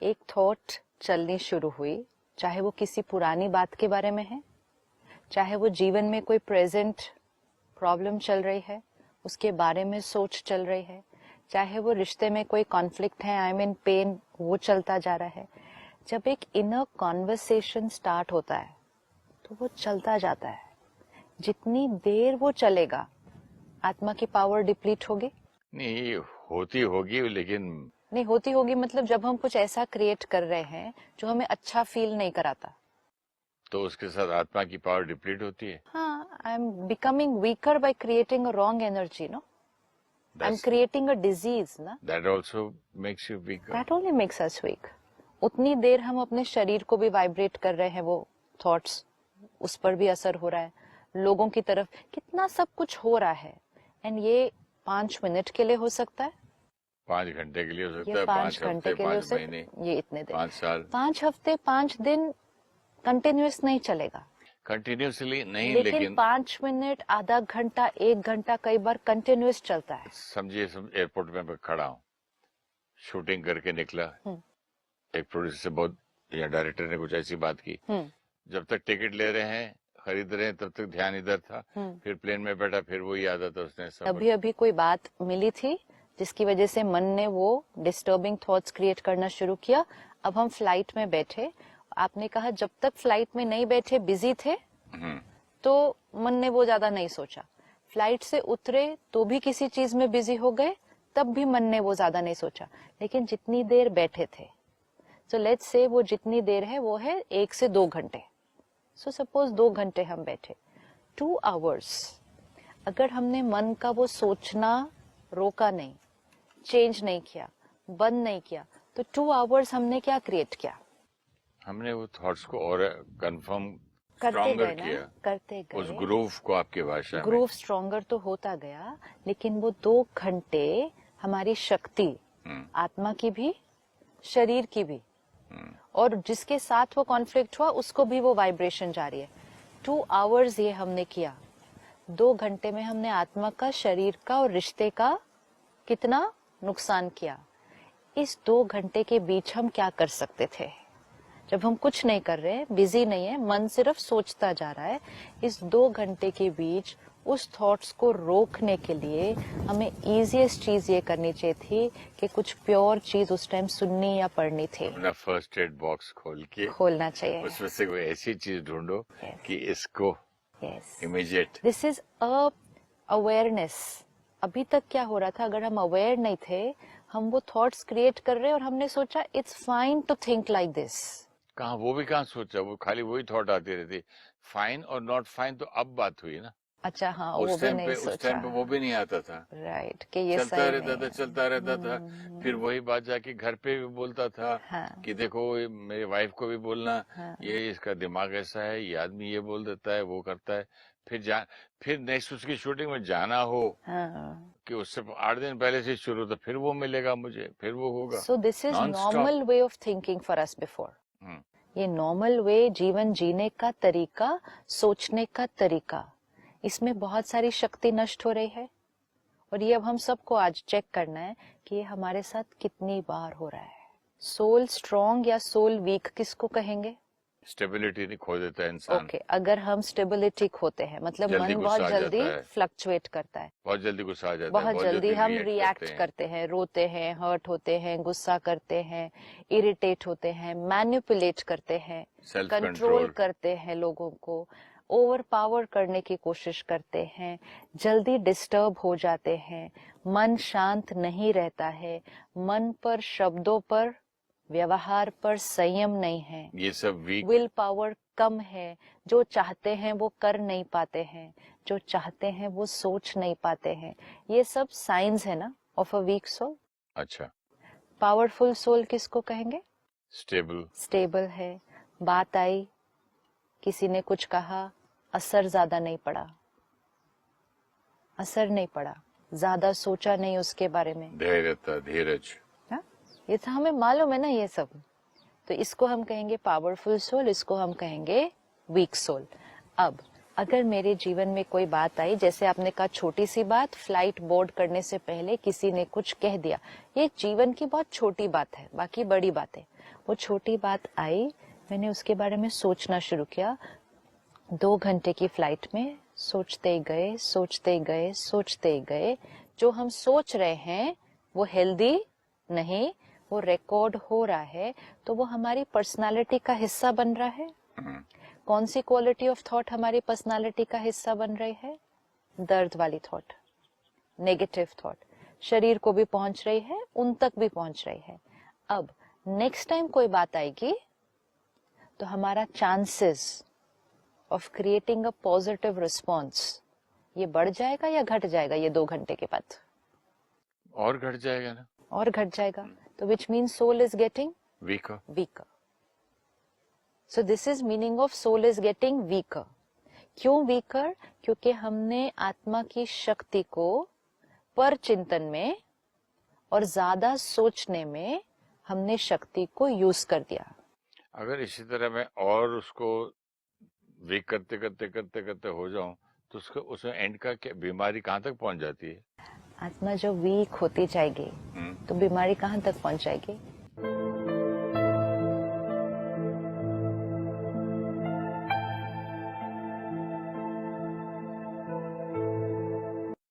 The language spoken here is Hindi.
एक थॉट चलनी शुरू हुई, चाहे वो किसी पुरानी बात के बारे में है, चाहे वो जीवन में कोई प्रेजेंट प्रॉब्लम चल रही है उसके बारे में सोच चल रही है, चाहे वो रिश्ते में कोई कॉन्फ्लिक्ट है, आई मीन पेन, वो चलता जा रहा है। जब एक इनर कॉन्वर्सेशन स्टार्ट होता है तो वो चलता जाता है। जितनी देर वो चलेगा आत्मा की पावर डिप्लीट होगी नहीं, होती होगी, लेकिन नहीं होती होगी मतलब जब हम कुछ ऐसा क्रिएट कर रहे हैं जो हमें अच्छा फील नहीं कराता, तो उसके साथ आत्मा की पावर डिप्लीट होती है। हाँ, I am becoming weaker by creating a wrong energy, no, I am creating a disease ना, that also makes you weaker, that only makes us weak. उतनी देर हम अपने शरीर को भी वाइब्रेट कर रहे हैं, वो थॉट्स, उस पर भी असर हो रहा है, लोगों की तरफ कितना सब कुछ हो रहा है। एंड ये 5 मिनट के लिए हो सकता है, 5 घंटे के लिए हो सकता ये है, 5 घंटे के लिए हो 5 सकता महीने, है, ये इतने दिन, 5 साल, 5 हफ्ते, 5 दिन कंटिन्यूअस नहीं चलेगा, कंटिन्यूसली नहीं, लेकिन 5 मिनट, आधा घंटा, 1 घंटा कई बार कंटिन्यूअस चलता है। समझिए, एयरपोर्ट में मैं खड़ा हूँ, शूटिंग करके निकला, एक प्रोड्यूसर से बहुत या डायरेक्टर ने कुछ ऐसी बात की, जब तक टिकट ले रहे हैं, खरीद रहे हैं, तब तक ध्यान इधर था, फिर प्लेन में बैठा, फिर वो याद आता उसने सब। अभी अभी कोई बात मिली थी जिसकी वजह से मन ने वो डिस्टर्बिंग थॉट्स क्रिएट करना शुरू किया। अब हम फ्लाइट में बैठे, आपने कहा जब तक फ्लाइट में नहीं बैठे बिजी थे तो मन ने वो ज्यादा नहीं सोचा, फ्लाइट से उतरे तो भी किसी चीज में बिजी हो गए, तब भी मन ने वो ज्यादा नहीं सोचा। लेकिन जितनी देर बैठे थे, सो लेट्स से वो जितनी देर है वो है 1 से 2 घंटे, सो सपोज 2 घंटे हम बैठे, 2 आवर्स अगर हमने मन का वो सोचना रोका नहीं, चेंज नहीं किया, बंद नहीं किया, तो 2 आवर्स हमने क्या क्रिएट किया, हमने वो थॉट्स को और कंफर्म करते स्ट्रॉन्गर गए ना, किया, करते गए, उस ग्रूव को, आपकी भाषा में ग्रूव स्ट्रॉन्गर तो होता गया। लेकिन वो 2 घंटे हमारी शक्ति, आत्मा की भी, शरीर की भी, और जिसके साथ वो कॉन्फ्लिक्ट हुआ उसको भी वो वाइब्रेशन जारी है। 2 आवर्स ये हमने किया, 2 घंटे में हमने आत्मा का, शरीर का और रिश्ते का कितना नुकसान किया। इस 2 घंटे के बीच हम क्या कर सकते थे? जब हम कुछ नहीं कर रहे, बिजी नहीं है, मन सिर्फ सोचता जा रहा है, इस 2 घंटे के बीच उस थॉट्स को रोकने के लिए हमें इजीएस्ट चीज ये करनी चाहिए थी कि कुछ प्योर चीज उस टाइम सुननी या पढ़नी थी। अपना फर्स्ट एड बॉक्स खोलना चाहिए, उसमें से कोई ऐसी चीज ढूंढो कि इसको इमीडिएट, दिस इज अवेयरनेस। अभी तक क्या हो रहा था, अगर हम अवेयर नहीं थे, हम वो थॉट्स क्रिएट कर रहे और हमने सोचा it's fine to think like this. कहाँ, वो भी कहाँ सोचा, वो खाली वही थॉट आती रहती, फाइन और नॉट फाइन तो अब बात हुई ना। अच्छा, हाँ, वो भी नहीं सोचा, उस टाइम पे वो भी नहीं आता था, राइट, कि ये चलता रहता था। फिर वही बात जाके घर पे भी बोलता था, हाँ, कि देखो मेरी वाइफ को भी बोलना, हाँ, ये इसका दिमाग ऐसा है, ये आदमी ये बोल देता है, वो करता है। फिर नेक्स्ट उसकी शूटिंग में जाना हो, हाँ, कि उससे 8 दिन पहले से शुरू, तो फिर वो मिलेगा मुझे, फिर वो होगा। सो this is normal way of thinking for us before. ये नॉर्मल वे, जीवन जीने का तरीका, सोचने का तरीका, इसमें बहुत सारी शक्ति नष्ट हो रही है। और ये अब हम सबको आज चेक करना है कि ये हमारे साथ कितनी बार हो रहा है। सोल स्ट्रॉन्ग या सोल वीक किसको कहेंगे? स्टेबिलिटी नहीं खो देता है इंसान। ओके, अगर हम स्टेबिलिटी खोते हैं, मतलब मन बहुत जल्दी फ्लक्चुएट करता है, बहुत जल्दी गुस्सा आ जाता है, बहुत जल्दी हम रिएक्ट करते हैं, रोते हैं, हर्ट होते हैं, गुस्सा करते हैं, इरिटेट होते हैं, मैनिपुलेट करते हैं, कंट्रोल करते हैं लोगों को, ओवर पावर करने की कोशिश करते हैं, जल्दी डिस्टर्ब हो जाते हैं, मन शांत नहीं रहता है, मन पर, शब्दों पर, व्यवहार पर संयम नहीं है, ये सब वीक, विल पावर कम है, जो चाहते हैं वो कर नहीं पाते हैं, जो चाहते हैं वो सोच नहीं पाते हैं। ये सब साइंस है ना ऑफ अ वीक सोल। अच्छा, पावरफुल सोल किसको कहेंगे? स्टेबल है। बात आई, किसी ने कुछ कहा, असर ज्यादा नहीं पड़ा, ज्यादा सोचा नहीं उसके बारे में, धीरज, ये तो हमें मालूम है ना ये सब। तो इसको हम कहेंगे पावरफुल सोल, इसको हम कहेंगे वीक सोल। अब अगर मेरे जीवन में कोई बात आई, जैसे आपने कहा छोटी सी बात, फ्लाइट बोर्ड करने से पहले किसी ने कुछ कह दिया, ये जीवन की बहुत छोटी बात है, बाकी बड़ी बात है। वो छोटी बात आई, मैंने उसके बारे में सोचना शुरू किया। 2 घंटे की फ्लाइट में सोचते गए सोचते गए सोचते गए, जो हम सोच रहे हैं वो हेल्दी नहीं, वो रिकॉर्ड हो रहा है, तो वो हमारी पर्सनालिटी का हिस्सा बन रहा है। कौन सी क्वालिटी ऑफ थॉट हमारी पर्सनालिटी का हिस्सा बन रही है? दर्द वाली थॉट, नेगेटिव थॉट, शरीर को भी पहुंच रही है, उन तक भी पहुंच रही है। अब नेक्स्ट टाइम कोई बात आएगी तो हमारा chances of creating a positive response ये बढ़ जाएगा या घट जाएगा ये 2 घंटे के बाद? और घट जाएगा ना, और घट जाएगा। तो which means soul is getting weaker. Weaker. So this is meaning of soul is getting weaker. क्यों वीकर? क्योंकि हमने आत्मा की शक्ति को पर चिंतन में और ज्यादा सोचने में हमने शक्ति को यूज कर दिया। अगर इसी तरह मैं और उसको वीक करते करते करते करते हो जाऊं तो उसका उसमें एंड का क्या, बीमारी कहाँ तक पहुंच जाती है? आत्मा जब वीक होती जाएगी तो बीमारी कहाँ तक पहुंच जाएगी?